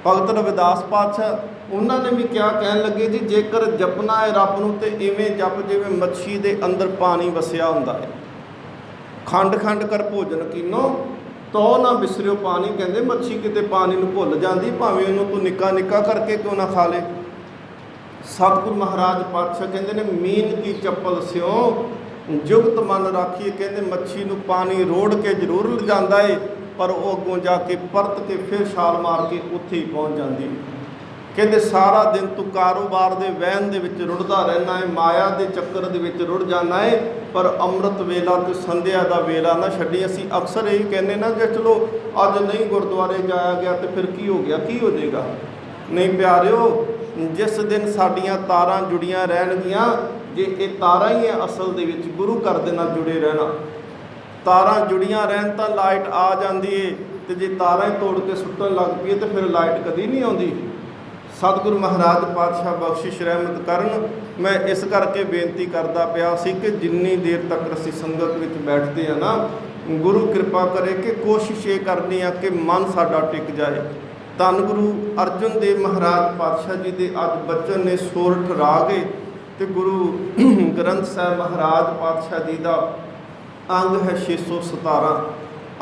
ਭਗਤ ਰਵਿਦਾਸ ਪਾਤਸ਼ਾਹ ਉਹਨਾਂ ਨੇ ਵੀ ਕਿਹਾ, ਕਹਿਣ ਲੱਗੇ ਜੀ, ਜੇਕਰ ਜਪਣਾ ਹੈ ਰੱਬ ਨੂੰ ਤੇ ਇਵੇਂ ਜਪ ਜਿਵੇਂ ਮੱਛੀ ਦੇ ਅੰਦਰ ਪਾਣੀ ਵਸਿਆ ਹੁੰਦਾ ਹੈ। ਖੰਡ ਖੰਡ ਕਰ ਭੋਜਨ ਕੀਨੋ ਤੋ ਨਾ ਵਿਸਰਿਓ ਪਾਣੀ। ਕਹਿੰਦੇ ਮੱਛੀ ਕਿਤੇ ਪਾਣੀ ਨੂੰ ਭੁੱਲ ਜਾਂਦੀ, ਭਾਵੇਂ ਉਹਨੂੰ ਤੂੰ ਨਿੱਕਾ ਨਿੱਕਾ ਕਰਕੇ ਕਿਉਂ ਨਾ ਖਾ ਲੇ। ਸਤਿਗੁਰੂ ਮਹਾਰਾਜ ਪਾਤਸ਼ਾਹ ਕਹਿੰਦੇ ਨੇ, ਮੀਨ ਕੀ ਚੱਪਲ ਸਿਓ ਜੁਗਤ ਮਨ ਰਾਖੀਏ। ਕਹਿੰਦੇ ਮੱਛੀ ਨੂੰ ਪਾਣੀ ਰੋੜ ਕੇ ਜ਼ਰੂਰ ਲਿਜਾਂਦਾ ਏ, ਪਰ ਉਹ ਅੱਗੋਂ ਜਾ ਕੇ ਪਰਤ ਕੇ ਫਿਰ ਛਾਲ ਮਾਰ ਕੇ ਉੱਥੇ ਹੀ ਪਹੁੰਚ ਜਾਂਦੀ। ਕਹਿੰਦੇ ਸਾਰਾ ਦਿਨ ਤੂੰ ਕਾਰੋਬਾਰ ਦੇ ਵਹਿਣ ਦੇ ਵਿੱਚ ਰੁੜਦਾ ਰਹਿਣਾ ਹੈ, ਮਾਇਆ ਦੇ ਚੱਕਰ ਦੇ ਵਿੱਚ ਰੁੜ ਜਾਣਾ ਹੈ, ਪਰ ਅੰਮ੍ਰਿਤ ਵੇਲਾ ਤੇ ਸੰਧਿਆ ਦਾ ਵੇਲਾ ਨਾ ਛੱਡੀ। ਅਸੀਂ ਅਕਸਰ ਇਹੀ ਕਹਿੰਦੇ ਨਾ ਕਿ ਚਲੋ ਅੱਜ ਨਹੀਂ ਗੁਰਦੁਆਰੇ ਜਾਇਆ ਗਿਆ ਤੇ ਫਿਰ ਕੀ ਹੋ ਗਿਆ, ਕੀ ਹੋ ਜਾਏਗਾ। ਨਹੀਂ ਪਿਆਰਿਓ, ਜਿਸ ਦਿਨ ਸਾਡੀਆਂ ਤਾਰਾਂ ਜੁੜੀਆਂ ਰਹਿਣਗੀਆਂ, ਜੇ ਇਹ ਤਾਰਾਂ ਹੀ ਹੈ ਅਸਲ ਦੇ ਵਿੱਚ ਗੁਰੂ ਘਰ ਦੇ ਨਾਲ ਜੁੜੇ ਰਹਿਣਾ। ਤਾਰਾਂ ਜੁੜੀਆਂ ਰਹਿਣ ਤਾਂ ਲਾਈਟ ਆ ਜਾਂਦੀ ਏ, ਤੇ ਜੇ ਤਾਰਾਂ ਹੀ ਤੋੜ ਕੇ ਸੁੱਟਣ ਲੱਗ ਪਈਏ ਤਾਂ ਫਿਰ ਲਾਈਟ ਕਦੀ ਨਹੀਂ ਆਉਂਦੀ। ਸਤਿਗੁਰੂ ਮਹਾਰਾਜ ਪਾਤਸ਼ਾਹ ਬਖਸ਼ਿਸ਼ ਰਹਿਮਤ ਕਰਨ। ਮੈਂ ਇਸ ਕਰਕੇ ਬੇਨਤੀ ਕਰਦਾ ਪਿਆ ਸੀ ਕਿ ਜਿੰਨੀ ਦੇਰ ਤੱਕ ਅਸੀਂ ਸੰਗਤ ਵਿੱਚ ਬੈਠਦੇ ਹਾਂ ਨਾ, ਗੁਰੂ ਕਿਰਪਾ ਕਰੇ ਕਿ ਕੋਸ਼ਿਸ਼ ਇਹ ਕਰਨੀ ਆ ਕਿ ਮਨ ਸਾਡਾ ਟਿਕ ਜਾਏ। ਧੰਨ ਗੁਰੂ ਅਰਜਨ ਦੇਵ ਮਹਾਰਾਜ ਪਾਤਸ਼ਾਹ ਜੀ ਦੇ ਅੱਜ ਬਚਨ ਨੇ ਸੋਰਠ ਰਾਗ ਏ, ਤੇ ਗੁਰੂ ਗ੍ਰੰਥ ਸਾਹਿਬ ਮਹਾਰਾਜ ਪਾਤਸ਼ਾਹ ਜੀ ਦਾ ਅੰਗ ਹੈ 617।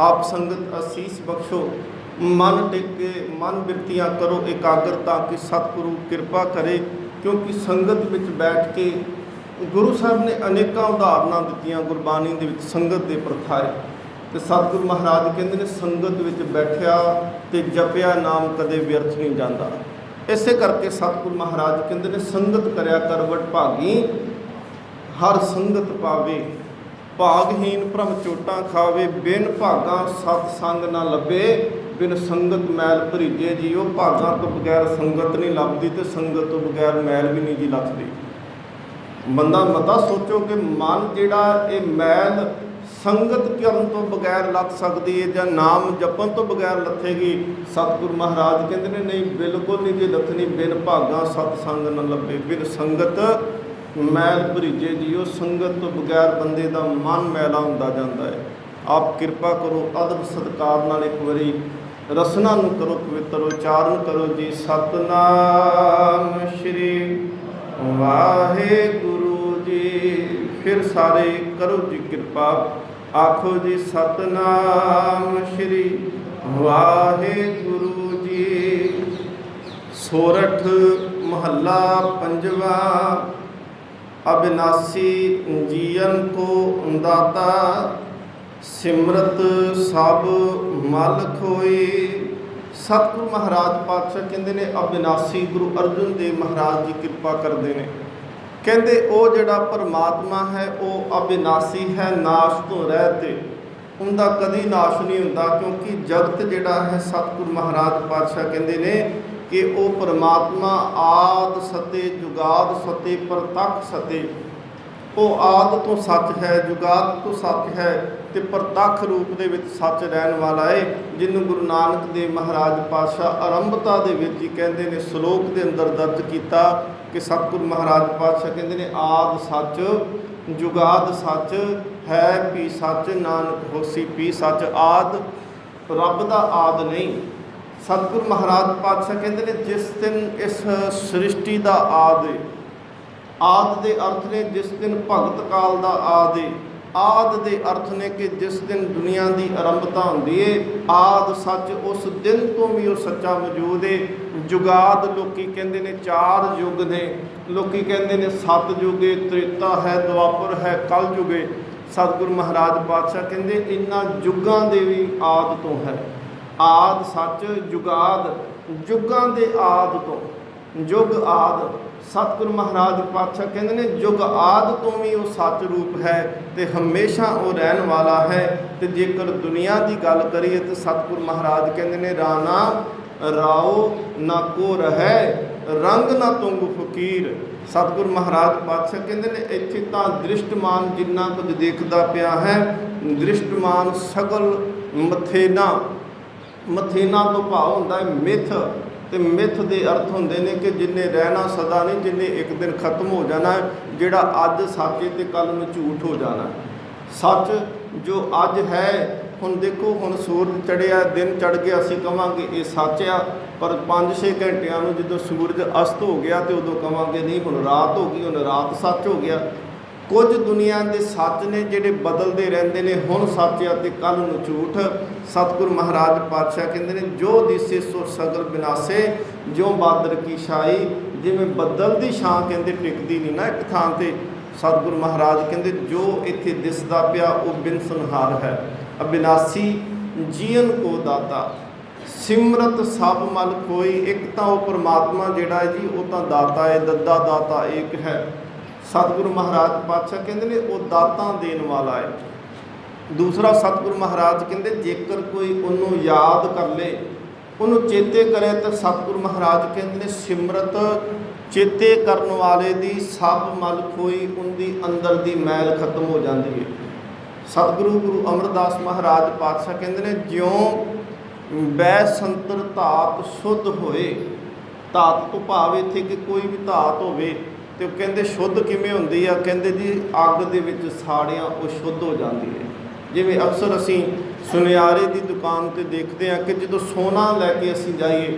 ਆਪ ਸੰਗਤ ਅਸੀਸ ਬਖਸ਼ੋ, ਮਨ ਟਿਕ ਕੇ ਮਨ ਬਿਰਤੀਆਂ ਕਰੋ ਇਕਾਗਰ, ਤਾਂ ਕਿ ਸਤਿਗੁਰੂ ਕਿਰਪਾ ਕਰੇ क्योंकि संगत विच बैठ के गुरु साहब ने अनेकों उदाहरणा दित्तियां गुरबाणी दे विच संगत दे प्रथाए। तो सतगुरु महाराज कहते ने संगत विच बैठिया ते जपिया नाम कदे व्यर्थ नहीं जाता। इसे करके सतगुरु महाराज कहते ने संगत करया कर वडभागी हर संगत पावे, भागहीन भ्रम चोटां खावे, बिन भागा सतसंग ना लभे, बिन संगत मैल भरीजे जीओ। भागा तो बगैर संगत नहीं लभदी ते संगत तो बगैर मैल भी नहीं जी लथदी। बंदा मता सोचो कि मन जिहड़ा ये मैल संगत करन तो बगैर लथ सकती है जां नाम जपन तो बगैर लथेगी। सतगुरु महाराज कहते ने नहीं, बिल्कुल नहीं जी लथनी। बिन भागा सतसंग न लभे, बिन संगत मैल भरीजे जीओ। संगत तो बगैर बंदे का मन मैला हुंदा जांदा है। आप किरपा करो अदब सत्कार नाल एक बारी रसना नूं करो पवित्र उचारण करो जी। सतनाम श्री वाहिगुरु जी। फिर सारे करो जी कृपा, आखो जी सतनाम श्री वाहिगुरु जी। सोरठ महला पंजवा। अविनाशी जीवन को दाता, सिमरत सब मल खोई। सतगुरु महाराज पातशाह कहते ने अविनाशी गुरु अर्जुन देव महाराज जी कृपा करते हैं। कहते वो जिहड़ा परमात्मा है वो अविनाशी है, नाश तो रहते, उनका कभी नाश नहीं होता। क्योंकि जगत जिहड़ा है सतगुरु महाराज पातशाह कहते ने कि वो परमात्मा आद सते जुगाद सते प्रतक्ष सते। वो आद तो सच है, जुगाद तो सच है, तो प्रतक्ष रूप दे विच सच रहन वाला है। जिन्हों गुरु नानक देव महाराज पातशाह आरंभता दे विच ही कहते ने श्लोक के अंदर दर्ज किया कि सतगुरु महाराज पातशाह कहते ने आद सच जुगाद सच है भी सच, नानक होसी भी सच। आद रब दा आद नहीं। सतगुरु महाराज पातशाह कहते ने जिस दिन इस सृष्टि का आद है, आद दे अर्थ ने जिस दिन भगत काल का आद है, आद दे अर्थ ने कि जिस दिन दुनिया की आरंभता होंदी है। आद सच उस दिन तो भी वो सच्चा मौजूद है। जुगाद लोकी कहते ने चार युग ने, लोकी कहते ने सत युग है, त्रेता है, द्वापर है, कल युग है। सतगुरु महाराज पातशाह कहते इन्हां युगां दे भी आद तो है। आद सच जुगाद, युगां दे आद तो युग आद। सतगुरु महाराज पातशाह कहते ने युग आद तो भी वो सच रूप है तो हमेशा वो रहन वाला है। तो जेकर दुनिया की गल करिए तो सतगुरु महाराज कहते ने राना राओ ना को रहे, रंग ना तुंग फकीर। सतगुरु महाराज पातशाह कहते ने इत्थे तां दृष्टमान जिन्ना कुछ देखदा पिया है, दृष्टमान सगल मथेना, मथेना तो भाव हुंदा है मिथ। तो मिथ के अर्थ होंदे ने कि जिन्हें रहना सदा नहीं, जिन्हें एक दिन खत्म हो जाना है। जिहड़ा अज सच है तो कल में झूठ हो जाना। सच जो अज है, हुण देखो हुण सूरज चढ़िया, दिन चढ़ गया, असीं कहांगे ये सच आ। पर 5-6 घंटिਆਂ ਨੂੰ ਜਦੋਂ सूरज अस्त हो गया तो उदों कहांगे नहीं हुण रात हो गई, हुण रात सच हो गया। कुछ दुनिया के सच ने जिहड़े बदलते रहते हैं, हुण सच आ ते कल नूं झूठ। सतगुरु महाराज पातशाह कहते हैं जो दिसे सो सगल विनाशे, जो बादर की छाई। जिवें बदल की छां कहते टिकती नहीं ना एक थां ते। सतगुरु महाराज कहते जो इत्थे दिसदा पिया वो बिन संहार है। अविनाशी जीवन को दाता, सिमरत सब मल कोई। एक तो वो परमात्मा जिहड़ा है जी वो तो दाता है, दद्दा दाता एक है। सतगुरु महाराज पातशाह कहते ने वो दाता देन वाला है। दूसरा सतगुरु महाराज कहते जेकर कोई उन्होंने याद कर ले, उन्होंने चेते करे तो सतगुरु महाराज कहते ने सिमरत चेते करने वाले दी सब मल खोई, उनकी अंदर दी मैल खत्म हो जाती है। सतगुरु गुरु अमरदास महाराज पातशाह कहते ने ज्यों बै संतर धात शुद्ध होए। धात तो भाव इत्थे कि कोई भी धात होवे तो कहते शुद्ध किमें होंदी आ, कहते जी अग दे विच साड़ियां वो शुद्ध हो जाती है। जिवें अक्सर असीं सुनियारे की दुकान पर देखते हैं कि जो सोना लैके असीं जाइए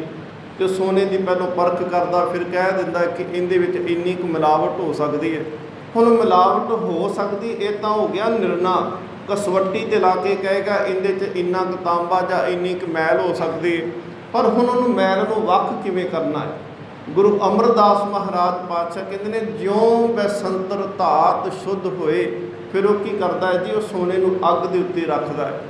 तो सोने की पहलों परख करदा, फिर कह दिंदा कि इहदे विच इन्नी कुछ मिलावट हो सकती है। हुण मिलावट हो सकती ये तो हो गया निर्णा, कसवट्टी ते ला के कहेगा इहदे च इन्ना क तांबा जां इन्नी क मैल हो सकती है। पर हुण उहनूं मैल नूं वख किवें करना है? गुरु अमरदास महाराज पातशाह कहते ने ज्यों बसंतर धात शुद्ध होए, फिर वो की करता है जी, वो सोने नूं अग दे उत्ते रखदा है,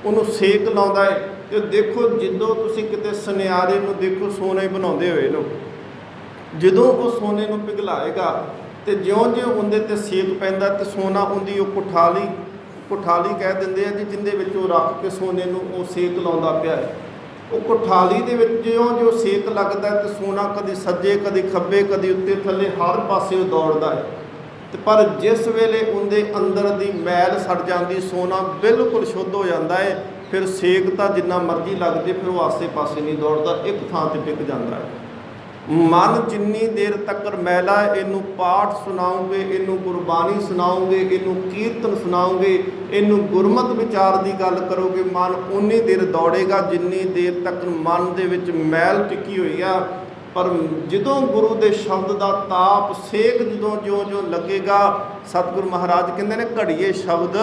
उन्होंने सेक लाउंदा है। तो देखो जदों तुसीं किते सुनियारे नूं देखो सोने बनाउंदे होए नूं, जदों वो सोने नूं पिघलाएगा तो ज्यों-ज्यों उहदे ते सेक पैंदा ते सोना उहदी वो कुठाली कह दिंदे आ जी, जिंदे विच वो रख के सोने नूं वो सेक लाउंदा पिया है। वो कुठाली दे विच ज्यों-ज्यों सेक लगदा है तो सोना कदी सज्जे कदी खब्बे कदी उत्ते थल्ले हर पासे दौड़दा है। ते पर जिस वेले उहदे अंदर दी मैल सड़ जांदी, सोना बिल्कुल शुद्ध हो जाता है, फिर सेक तो जिन्ना मर्जी लग जाए, फिर वो आसे पासे नहीं दौड़ता, एक थां ते टिक जाता है। मन जिन्नी देर तक मैला, इनू पाठ सुनाओगे, इनू गुरबाणी सुनाओगे, इनू कीर्तन सुनाओगे, इनू गुरमत विचार की गल करोगे, मन उन्नी देर दौड़ेगा जिन्नी देर तक मन दे विच मैल टिकी हुई है। पर जदों गुरु के शब्द का ताप सेक जदों ज्यों लगेगा, सतगुरु महाराज कहते हैं घड़िए शब्द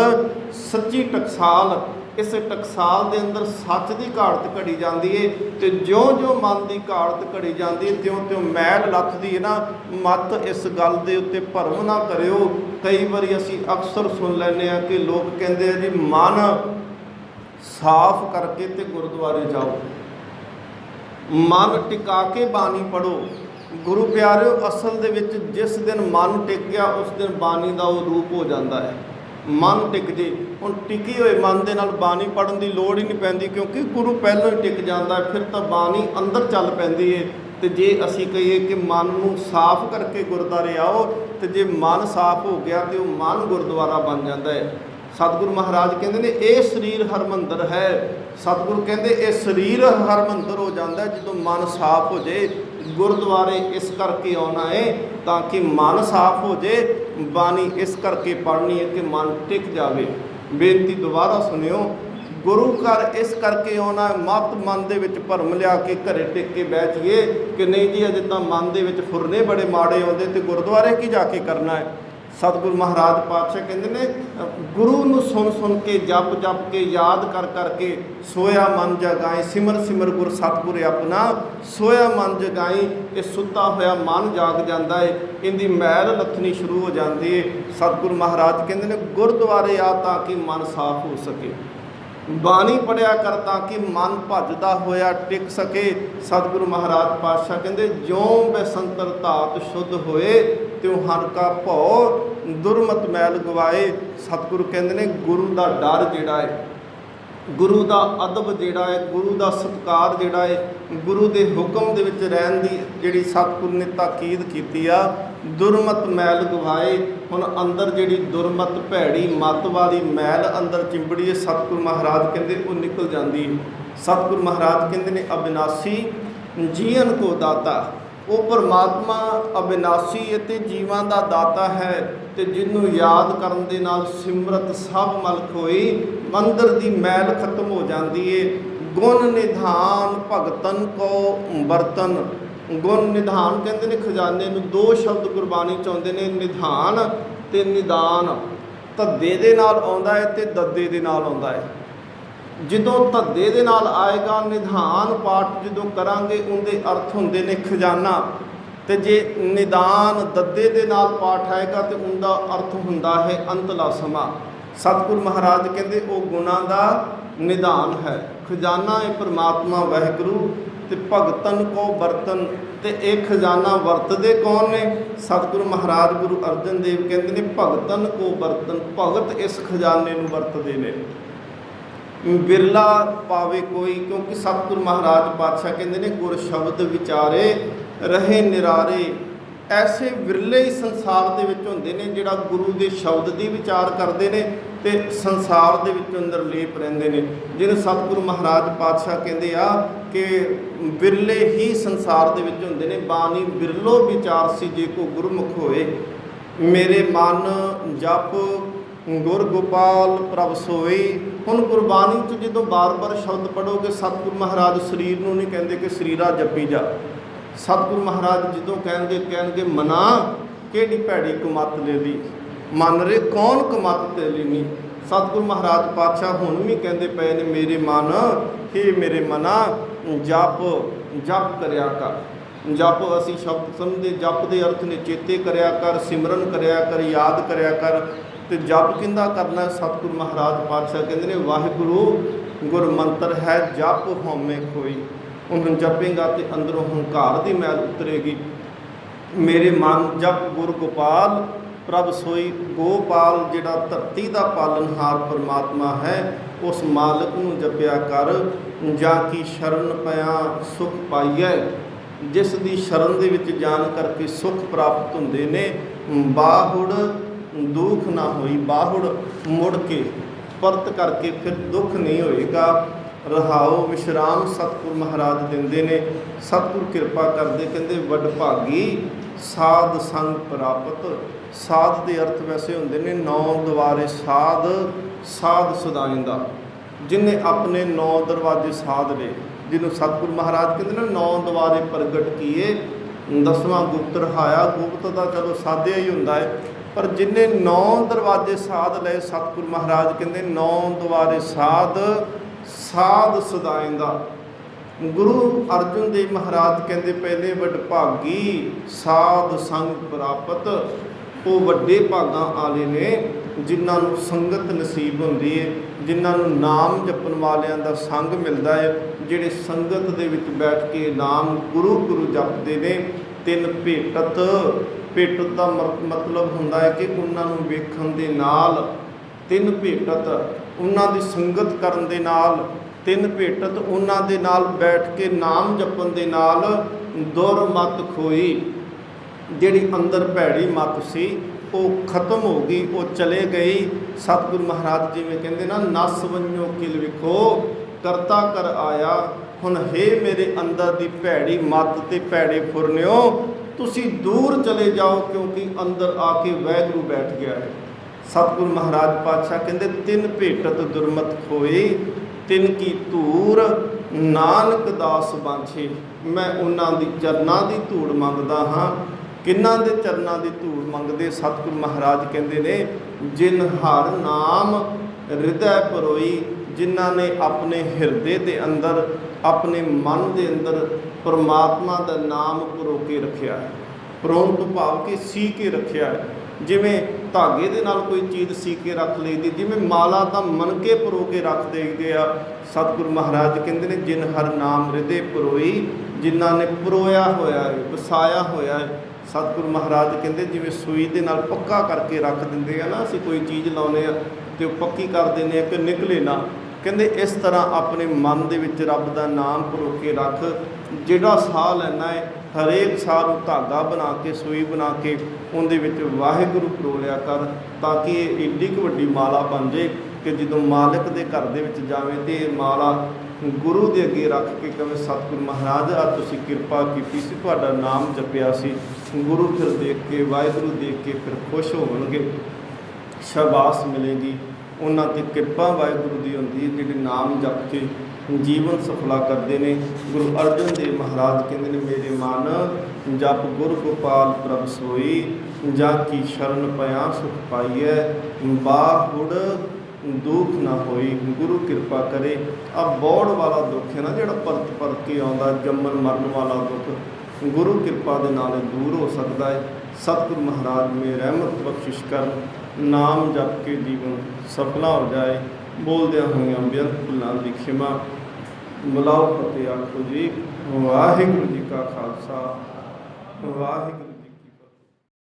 सच्ची टकसाल, इस टकसाल के अंदर सच की घाड़त घड़ी जाती है। तो ज्यों ज्यों मन की घाड़त घड़ी जाती है, त्यों त्यों मैल लथदी है ना। मत इस गल के उत्ते भरम ना करियो। कई बारी असी अक्सर सुन लैंदे आ कि लोग कहते हैं जी मन साफ करके ते गुरुद्वारे जाओ, मन टिका के बानी पढ़ो। गुरु प्यारिओ, असल दे विच जिस दिन मन टिक गया उस दिन बानी का वो रूप हो जाता है। मन टिक जे, हुण टिकी हुए मन दे नाल बानी पढ़न की लोड़ ही नहीं पैंदी, क्योंकि गुरु पहलों ही टिक जाता है, फिर तो बानी अंदर चल पैंदी है। तो जे असी कहिए कि मन नूं साफ करके गुरुद्वारे आओ, तो जे मन साफ हो गया तो मन गुरुद्वारा बन जाता है। सतगुरु महाराज कहते हैं ये शरीर हरमंदर है। सतगुरु कहते ये शरीर हरमंदर हो जाता है जो मन साफ हो जाए। गुरुद्वारे इस करके आना है ताकि मन साफ हो जाए, बानी इस करके पढ़नी है कि मन टिक जाए। बेनती दोबारा सुनियो, गुरु घर इस करके आना है, मत मन दे विच भरम लिया के घरे टिक के बह जाइए कि नहीं जी अजे तो मन दे विच फुरने बड़े माड़े आते तो गुरुद्वारे की जाके करना है। सतगुरु महाराज पातशाह कहते हैं गुरु नूं सुन सुन के जप जप के याद कर करके सोया मन जगाई, सिमर सिमर गुर सतगुर अपना सोया मन जगाई। ये सुता होया मन जाग जाता है, इनकी मैल लथनी शुरू हो जाती है। सतगुरु महाराज कहते हैं गुरुद्वारे आ ताकि मन साफ हो सके, बाणी पढ़िया कर ताकि मन भजदा होया टिक सके। सतगुरु महाराज पातशाह कहते ज्यों बसंतर धात शुद्ध होए, त्यों हर का भौ दुरमत मैल गवाए। सतगुरु कहते हैं गुरु का डर जिहड़ा है, गुरु का अदब जिहड़ा है, गुरु का सत्कार जिहड़ा है, गुरु के हुक्म दे विच रहन दी जिहड़ी सतगुरु ने ताकीद कीती आ, दुरमत मैल गवाए। हुण अंदर जिहड़ी दुरमत भैड़ी मत वाली मैल अंदर चिंबड़ी है, सतगुरु महाराज कहते वो निकल जाती है। सतगुरु महाराज कहते ने अविनाशी जीवन को दाता, वो परमात्मा अविनाशी ਅਤੇ ਜੀਵਾਂ ਦਾ ਦਾਤਾ ਹੈ ਤੇ ਜਿਹਨੂੰ ਯਾਦ ਕਰਨ ਦੇ ਨਾਲ ਸਿਮਰਤ ਸਭ ਮਲਕ ਹੋਈ। ਮੰਦਰ ਦੀ ਮੈਲ ਖਤਮ ਹੋ ਜਾਂਦੀ ਏ। ਗੁਣ ਨਿਧਾਨ ਭਗਤਨ ਕੋ ਬਰਤਨ, ਗੁਣ ਨਿਧਾਨ ਕਹਿੰਦੇ ਨੇ ਖਜ਼ਾਨੇ ਨੂੰ। ਦੋ ਸ਼ਬਦ ਗੁਰਬਾਣੀ ਚ ਆਉਂਦੇ ਨੇ, ਨਿਧਾਨ ਤੇ ਨਿਦਾਨ। ਧੱਦੇ ਦੇ ਨਾਲ ਆਉਂਦਾ ਹੈ ਤੇ ਦੱਦੇ ਦੇ ਨਾਲ ਆਉਂਦਾ ਹੈ। ਜਦੋਂ ਧੱਦੇ ਦੇ ਨਾਲ ਆਏਗਾ ਨਿਧਾਨ ਪਾਠ ਜਦੋਂ ਕਰਾਂਗੇ ਉਹਦੇ ਅਰਥ ਹੁੰਦੇ ਨੇ ਖਜ਼ਾਨਾ, ਤੇ ਜੇ ਨਿਦਾਨ ਦੱਦੇ ਦੇ ਨਾਲ ਪਾਠ ਆਏਗਾ ਤੇ ਉਹਦਾ ਅਰਥ ਹੁੰਦਾ ਹੈ ਅੰਤਲਾ ਸਮਾਂ। ਸਤਿਗੁਰੂ ਮਹਾਰਾਜ ਕਹਿੰਦੇ ਉਹ ਗੁਣਾਂ ਦਾ ਨਿਦਾਨ ਹੈ। ਖਜ਼ਾਨਾ ਹੈ ਪਰਮਾਤਮਾ ਵਾਹਿਗੁਰੂ ਤੇ ਭਗਤਨ ਕੋ ਬਰਤਨ, ਤੇ ਇਹ ਖਜ਼ਾਨਾ ਵਰਤਦੇ ਕੌਣ ਨੇ? ਸਤਿਗੁਰੂ ਮਹਾਰਾਜ ਗੁਰੂ ਅਰਜਨ ਦੇਵ ਕਹਿੰਦੇ ਨੇ ਭਗਤਨ ਕੋ ਬਰਤਨ, ਭਗਤ ਇਸ ਖਜ਼ਾਨੇ ਨੂੰ ਵਰਤਦੇ ਨੇ। बिरला पावे कोई, क्योंकि सतगुरु महाराज पातशाह कहते हैं गुर शब्द विचारे रहे निरारे। ऐसे विरले ही संसार दे विच हुंदे ने जिहड़ा गुरु के शब्द की विचार करते हैं तो संसार दे विच अंदर लेप रहिंदे ने। जिन्हें सतगुरु महाराज पातशाह कहते आ कि विरले ही संसार दे विच हुंदे ने। बानी विरलो विचार सी जे को गुरमुख होए। मेरे मन जप गुर गोपाल प्रभ सोई। हुण गुरबाणी च जो बार बार शब्द पढ़ोगे, सतगुरु महाराज शरीर नूं नहीं कहते कि शरीरा जपी जा। सतगुरु महाराज जो कहणगे मना किहड़ी भैड़ी कमत ले ली, मन रे कौन कमत ले ली। सतगुरु महाराज पातशाह हुण भी कहते पे ने मेरे मन, हे मेरे मना जप जप करया कर। जप असी शब्द समझते, जप के अर्थ ने चेते करया कर, सिमरन करया कर, याद करया कर। तो जप किंदा करना? सतगुरु महाराज पातशाह कहते हैं वाहिगुरु गुर मंत्र है जप होमे खोई। उन्हें जपेगा तो अंदरों हंकार की मैल उतरेगी। मेरे मन जप गुर गोपाल प्रभ सोई। गोपाल जिहड़ा धरती का पालनहार परमात्मा है, उस मालिक नूं जपिया कर। जा की शरण पया सुख पाईए, जिस दी शरण दे विच जान करके सुख प्राप्त हुंदे ने। बाहुड़ दुख ना होई, बाहुड़ मुड़ के परत करके फिर दुख नहीं होएगा। रहाओ विश्राम सतगुर महाराज देंदे ने। सतगुर कृपा करते, कहते वडभागी साध संग प्राप्त। साध के अर्थ वैसे होंदे ने नौ दवारे साध, साध सदाइंदा, जिन्हें अपने नौ दरवाजे साध ले, जिन्होंने सतगुर महाराज कहते हैं नौ दवारे प्रगट किए, 10वां गुप्त रहाया। गुप्त का चलो साध्या ही होंदा है, पर जिन्हें नौ दरवाजे साध लए, सतगुर महाराज कहते नौ दवारे साध, साध सदाइंदा। गुरु अर्जुन देव महाराज कहते पहले वडभागी साध संग प्राप्त। वो वड्डे भागां वाले ने जिन्होंने संगत नसीब होंदी है, जिन्होंने नाम जपन वालियां दा संग मिलता है, जिहड़े संगत दे विच बैठ के नाम गुरु गुरु जपते ने। तिन भेटत, भेटत का मतलब होंदा है कि उन्होंने वेखण दे नाल, तिन भेटत उन्हां दी संगत करन दे नाल, तिन भेटत उन्हां दे नाल बैठ के नाम जपन दे नाल दुर मत खोई। जिहड़ी अंदर भैड़ी मत सी वो खत्म हो गई, वो चले गई। सतगुरु महाराज जिवें कहंदे ना नस वंजो किल विखो करता कर आया। हुण हे मेरे अंदर दी भैड़ी मत ते भैड़े फुरनिओ, तुसी दूर चले जाओ, क्योंकि अंदर आके वैगुरु बैठ गया है। सतगुरु महाराज पातशाह कहंदे तिन भेटत दुरमत खोई, तिन की धूर नानक दास बांछे। मैं उन्हां दी चरनां दी धूड़ मंगदा हाँ। किन्हां दे चरनां दी धूड़ मंगदे? सतगुरु महाराज कहंदे ने जिन हर नाम हृदय परोई, जिन्हां ने अपने हिरदे के अंदर, अपने मन के अंदर परमात्मा का नाम परो के रखिया है। परोण तो भाव के सी के रखिया है। जिमें धागे दे नाल कोई चीज़ सी के रख लईदी, जिमें माला तो मन के परो के रख देते आ। सतगुरु महाराज कहते हैं जिन हर नाम हृदय परोई, जिन्हां ने परोया होया है, वसाया होया है। सतगुरु महाराज कहते जिमें सूई के नाल पक्का करके रख देंगे है ना, असीं कोई चीज़ लाउने तो पक्की कर देने कि निकले ना। कहते इस तरह अपने मन दे विच रब दा नाम परो के रख। जिहड़ा साह लैना है हरेक साह नूं धागा बना के, सूई बना के उहदे विच वाहिगुरू परोलिया कर, ताकि ये एड्डी क वड्डी माला बन जाए कि जदों मालिक दे घर दे विच जावें ते माला गुरु दे अगे रख के कहे सतगुरु महाराज आ तुसीं किरपा कीती सी, तुहाडा नाम जपिया सी। गुरु फिर देख के, वाहिगुरू देख के फिर खुश होणगे, शाबाश मिलेगी। उन्हां ते किरपा वाहिगुरू दी हुंदी है, जिहड़े नाम जप के जीवन सफला करते हैं। गुरु अर्जन देव महाराज कहते हैं मेरे मन जप गुर गोपाल प्रभ सोई, जा की शरण पया सुख पाईए। बाहुड़ दुख ना होई, गुरु कृपा करे। अब बौड़ वाला दुख है ना जिहड़ा परत परत के आउंदा, जम्मन मरण वाला दुख, गुरु कृपा दे नाल दूर हो सकता है। सतगुरु महाराज में रहमत बख्शिश कर, नाम जप के जीवन सफला हो जाए। बोलदे होइयां बेअंत भुलां दी खिमा। बुलाओ फतेह आखो जी। वाहिगुरू जी का खालसा, वाहिगुरू।